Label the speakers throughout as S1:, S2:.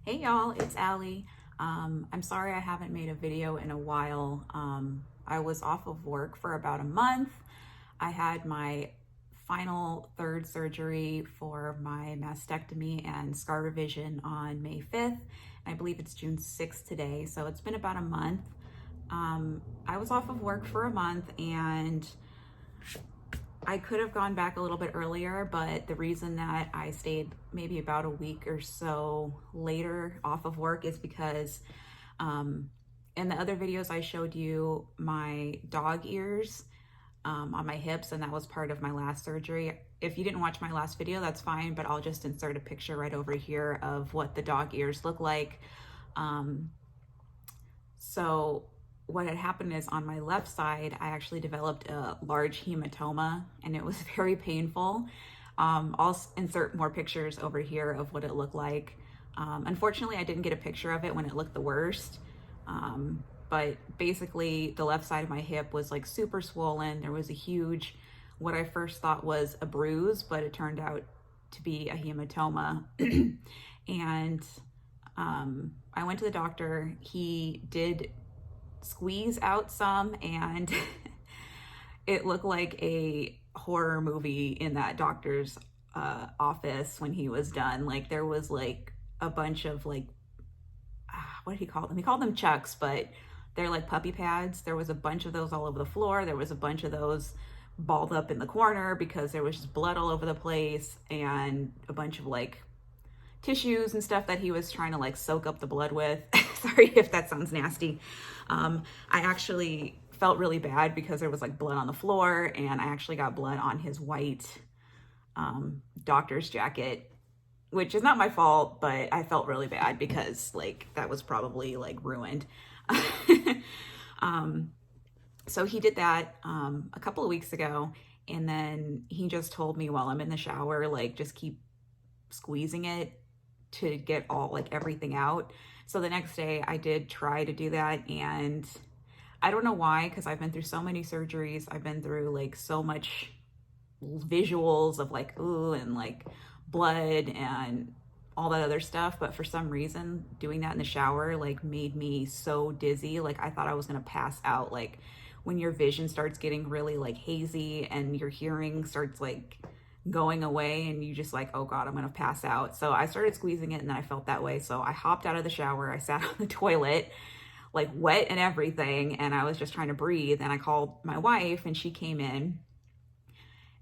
S1: Hey y'all, it's Allie. I'm sorry I haven't made a video in a while. I was off of work for about a month. I had my final third surgery for my mastectomy and scar revision on May 5th. I believe it's June 6th today, so it's been about a month. I was off of work for a month and I could have gone back a little bit earlier, but the reason that I stayed maybe about a week or so later off of work is because in the other videos I showed you my dog ears on my hips, and that was part of my last surgery. If you didn't watch my last video, that's fine, but I'll just insert a picture right over here of what the dog ears look like. So what had happened is on my left side, I actually developed a large hematoma and it was very painful. I'll insert more pictures over here of what it looked like. Unfortunately, I didn't get a picture of it when it looked the worst. But basically the left side of my hip was like super swollen. There was a huge, what I first thought was a bruise, but it turned out to be a hematoma. And I went to the doctor. He did squeeze out some, and it looked like a horror movie in that doctor's office when he was done. Like there was like a bunch of like, what did he call them? He called them chucks, but they're like puppy pads. There was a bunch of those all over the floor. There was a bunch of those balled up in the corner because there was just blood all over the place, and a bunch of like tissues and stuff that he was trying to like soak up the blood with. Sorry if that sounds nasty. I actually felt really bad because there was like blood on the floor, and I actually got blood on his white doctor's jacket, which is not my fault, but I felt really bad because like that was probably like ruined. So he did that a couple of weeks ago, and then he just told me while I'm in the shower, like just keep squeezing it to get all like everything out. So the next day I did try to do that, and I don't know why, because I've been through so many surgeries. I've been through like so much visuals of like ooh and like blood and all that other stuff, but for some reason doing that in the shower like made me so dizzy. Like I thought I was gonna pass out. Like when your vision starts getting really like hazy and your hearing starts like going away and you just like, oh God, I'm gonna pass out. So I started squeezing it, and then I felt that way. So I hopped out of the shower, I sat on the toilet, like wet and everything, and I was just trying to breathe. And I called my wife, and she came in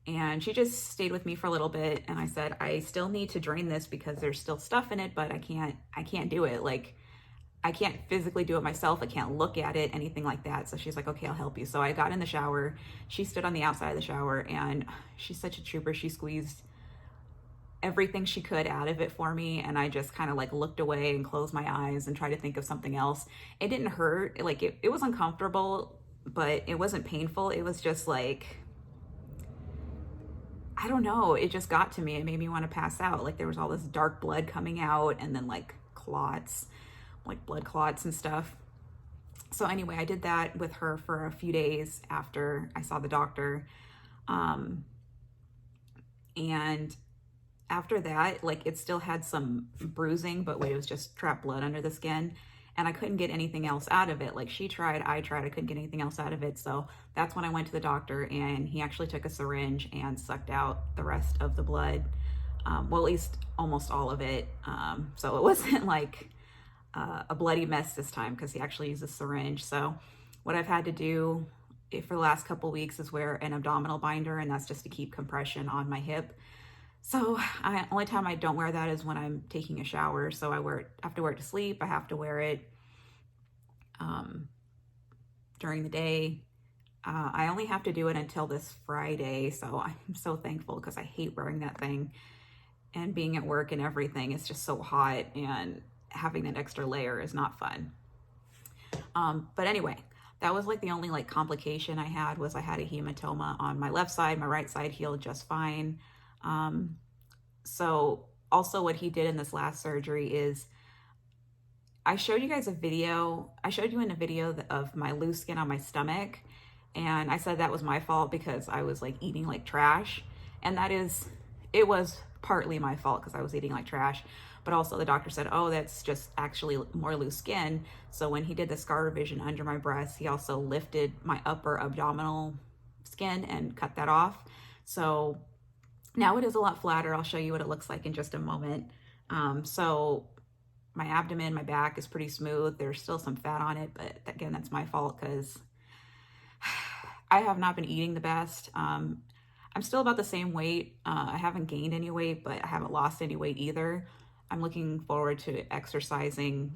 S1: and she just stayed with me for a little bit. And I said, I still need to drain this because there's still stuff in it, but I can't do it. Like I can't physically do it myself. I can't look at it, anything like that. So she's like, okay, I'll help you. So I got in the shower. She stood on the outside of the shower, and she's such a trooper. She squeezed everything she could out of it for me. And I just kind of like looked away and closed my eyes and tried to think of something else. It didn't hurt. Like it was uncomfortable, but it wasn't painful. It was just like, I don't know. It just got to me. It made me want to pass out. Like there was all this dark blood coming out, and then like clots, like blood clots and stuff. So anyway, I did that with her for a few days after I saw the doctor. And after that, like it still had some bruising, but it was just trapped blood under the skin. And I couldn't get anything else out of it. Like she tried, I tried, I couldn't get anything else out of it. So that's when I went to the doctor, and he actually took a syringe and sucked out the rest of the blood. Well, at least almost all of it. So it wasn't like a bloody mess this time, because he actually used a syringe. So what I've had to do for the last couple of weeks is wear an abdominal binder, and that's just to keep compression on my hip. So only time I don't wear that is when I'm taking a shower. So I have to wear it to sleep. I have to wear it during the day. I only have to do it until this Friday. So I'm so thankful, because I hate wearing that thing and being at work and everything. It's just so hot, and having that extra layer is not fun. But anyway, that was like the only like complication I had, was I had a hematoma on my left side. My right side healed just fine. So also what he did in this last surgery is, I showed you guys a video. I showed you in a video of my loose skin on my stomach, and I said that was my fault because I was like eating like trash. And it was partly my fault because I was eating like trash. But also the doctor said, oh, that's just actually more loose skin. So when he did the scar revision under my breast, he also lifted my upper abdominal skin and cut that off. So now it is a lot flatter. I'll show you what it looks like in just a moment. So my abdomen, my back is pretty smooth. There's still some fat on it, but again, that's my fault because I have not been eating the best. I'm still about the same weight. I haven't gained any weight, but I haven't lost any weight either. I'm looking forward to exercising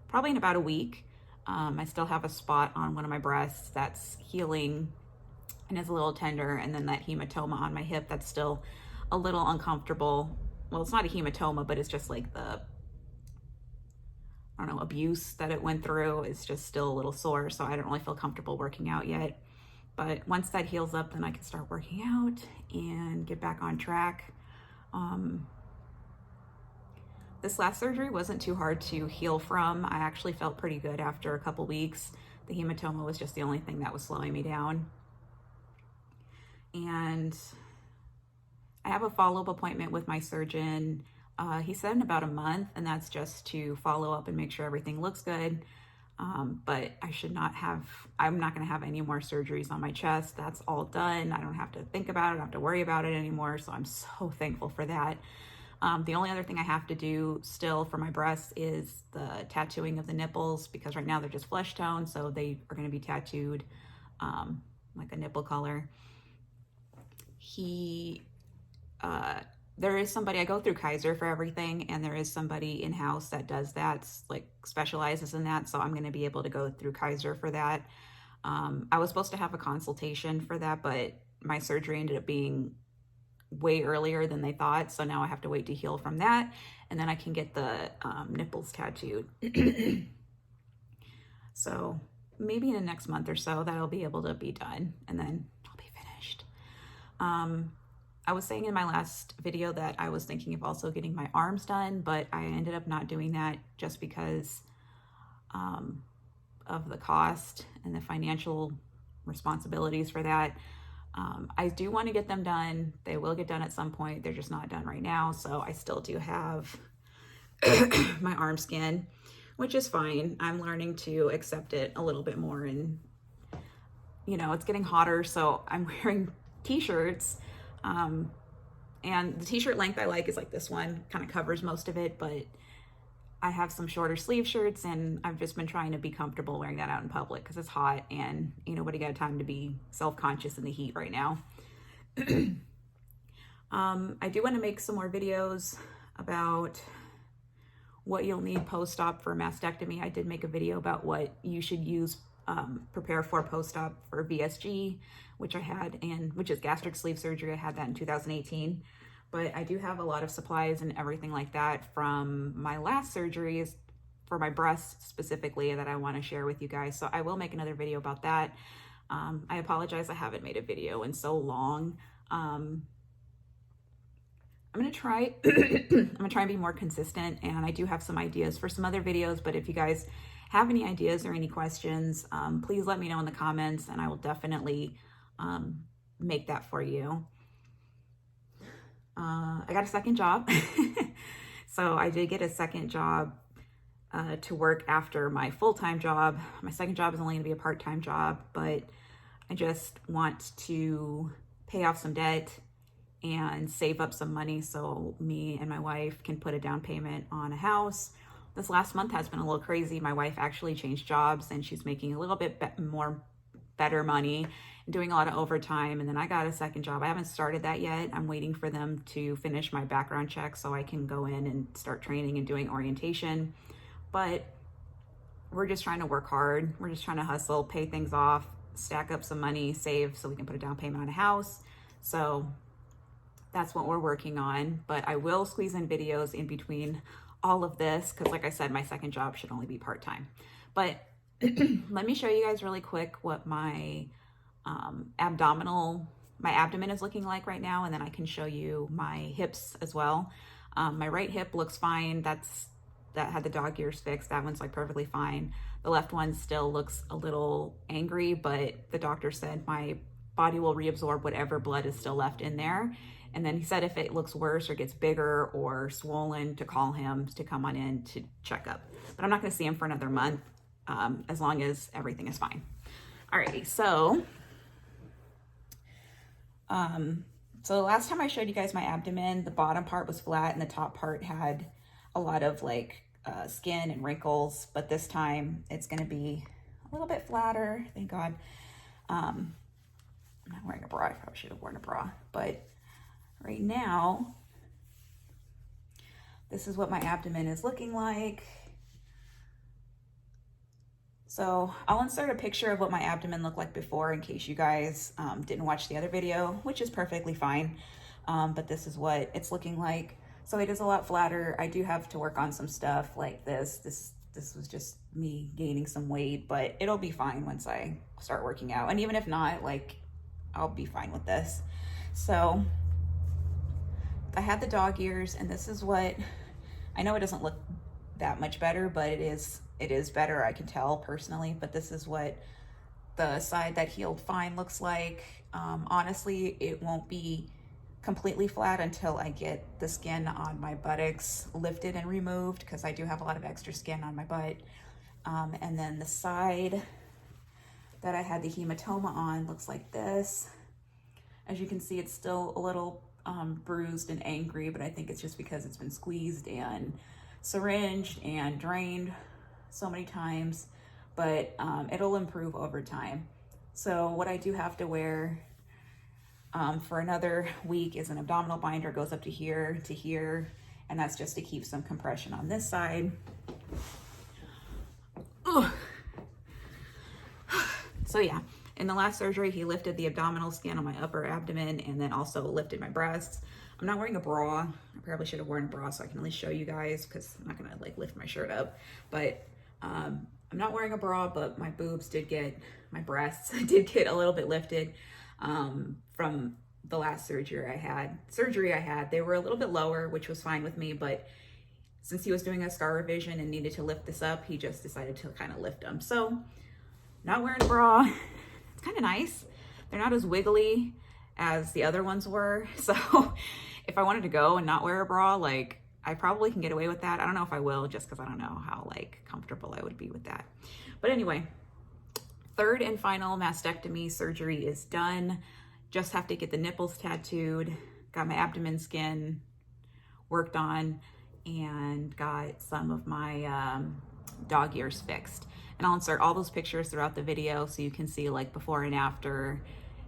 S1: probably in about a week. I still have a spot on one of my breasts that's healing and is a little tender, and then that hematoma on my hip that's still a little uncomfortable. Well, it's not a hematoma, but it's just like the, I don't know, abuse that it went through is just still a little sore, so I don't really feel comfortable working out yet. But once that heals up, then I can start working out and get back on track. This last surgery wasn't too hard to heal from. I actually felt pretty good after a couple weeks. The hematoma was just the only thing that was slowing me down. And I have a follow-up appointment with my surgeon. He said in about a month, and that's just to follow up and make sure everything looks good. But I'm not going to have any more surgeries on my chest. That's all done. I don't have to think about it. I don't have to worry about it anymore. So I'm so thankful for that. The only other thing I have to do still for my breasts is the tattooing of the nipples, because right now they're just flesh tone. So they are going to be tattooed like a nipple color. There is somebody, I go through Kaiser for everything, and there is somebody in-house that does that, like specializes in that. So I'm going to be able to go through Kaiser for that. I was supposed to have a consultation for that, but my surgery ended up being way earlier than they thought. So now I have to wait to heal from that. And then I can get the nipples tattooed. So maybe in the next month or so, that'll be able to be done. And then I'll be finished. I was saying in my last video that I was thinking of also getting my arms done, but I ended up not doing that just because of the cost and the financial responsibilities for that. I do want to get them done. They will get done at some point. They're just not done right now. So I still do have my arm skin, which is fine. I'm learning to accept it a little bit more, and it's getting hotter. So I'm wearing t-shirts. And the t-shirt length I like is like this one, kind of covers most of it, but I have some shorter sleeve shirts, and I've just been trying to be comfortable wearing that out in public because it's hot, and nobody got time to be self-conscious in the heat right now. I do want to make some more videos about what you'll need post-op for mastectomy. I did make a video about what you should use, prepare for post-op for VSG, which I had, and which is gastric sleeve surgery. I had that in 2018. But I do have a lot of supplies and everything like that from my last surgeries for my breasts specifically that I want to share with you guys. So I will make another video about that. I apologize, I haven't made a video in so long. I'm gonna try and be more consistent, and I do have some ideas for some other videos, but if you guys have any ideas or any questions, please let me know in the comments, and I will definitely make that for you. I got a second job. So I did get a second job to work after my full-time job. My second job is only going to be a part-time job, but I just want to pay off some debt and save up some money so me and my wife can put a down payment on a house. This last month has been a little crazy. My wife actually changed jobs, and she's making a little bit more better money, doing a lot of overtime. And then I got a second job. I haven't started that yet. I'm waiting for them to finish my background check so I can go in and start training and doing orientation. But we're just trying to work hard. We're just trying to hustle, pay things off, stack up some money, save so we can put a down payment on a house. So that's what we're working on. But I will squeeze in videos in between all of this because, like I said, my second job should only be part-time. But let me show you guys really quick what my abdomen is looking like right now, and then I can show you my hips as well. My right hip looks fine. That had the dog ears fixed. That one's like perfectly fine. The left one still looks a little angry, but the doctor said my body will reabsorb whatever blood is still left in there, And then he said if it looks worse or gets bigger or swollen, to call him to come on in to check up. But I'm not going to see him for another month, as long as everything is fine. Alrighty, so the last time I showed you guys my abdomen, the bottom part was flat and the top part had a lot of like skin and wrinkles, but this time it's going to be a little bit flatter, thank God. I'm not wearing a bra. I probably should have worn a bra, but right now, this is what my abdomen is looking like. So I'll insert a picture of what my abdomen looked like before in case you guys didn't watch the other video, which is perfectly fine. But this is what it's looking like. So it is a lot flatter. I do have to work on some stuff like this. This was just me gaining some weight, but it'll be fine once I start working out. And even if not, like, I'll be fine with this. So I had the dog ears, and this is what, I know it doesn't look that much better, but it is better, I can tell personally. But this is what the side that healed fine looks like. Honestly, it won't be completely flat until I get the skin on my buttocks lifted and removed, because I do have a lot of extra skin on my butt. And then the side that I had the hematoma on looks like this. As you can see, it's still a little bruised and angry, but I think it's just because it's been squeezed and syringed and drained so many times, but it'll improve over time. So what I do have to wear for another week is an abdominal binder. It goes up to here, and that's just to keep some compression on this side. Ugh. So yeah, in the last surgery, he lifted the abdominal skin on my upper abdomen and then also lifted my breasts. I'm not wearing a bra. I probably should have worn a bra so I can at least show you guys, because I'm not gonna like lift my shirt up. But I'm not wearing a bra, but my boobs did get, my breasts did get a little bit lifted from the last surgery I had. They were a little bit lower, which was fine with me, but since he was doing a scar revision and needed to lift this up, he just decided to kind of lift them. So not wearing a bra, it's kind of nice. They're not as wiggly as the other ones were. So if I wanted to go and not wear a bra, like, I probably can get away with that. I don't know if I will, just because I don't know how like comfortable I would be with that. But anyway, third and final mastectomy surgery is done. Just have to get the nipples tattooed, got my abdomen skin worked on, and got some of my dog ears fixed. And I'll insert all those pictures throughout the video so you can see like before and after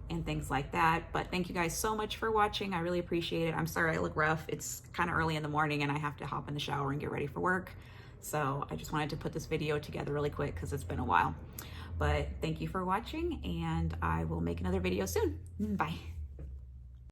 S1: and things like that. But thank you guys so much for watching. I really appreciate it. I'm sorry I look rough. It's kind of early in the morning and I have to hop in the shower and get ready for work. So I just wanted to put this video together really quick because it's been a while. But thank you for watching, and I will make another video soon. Bye.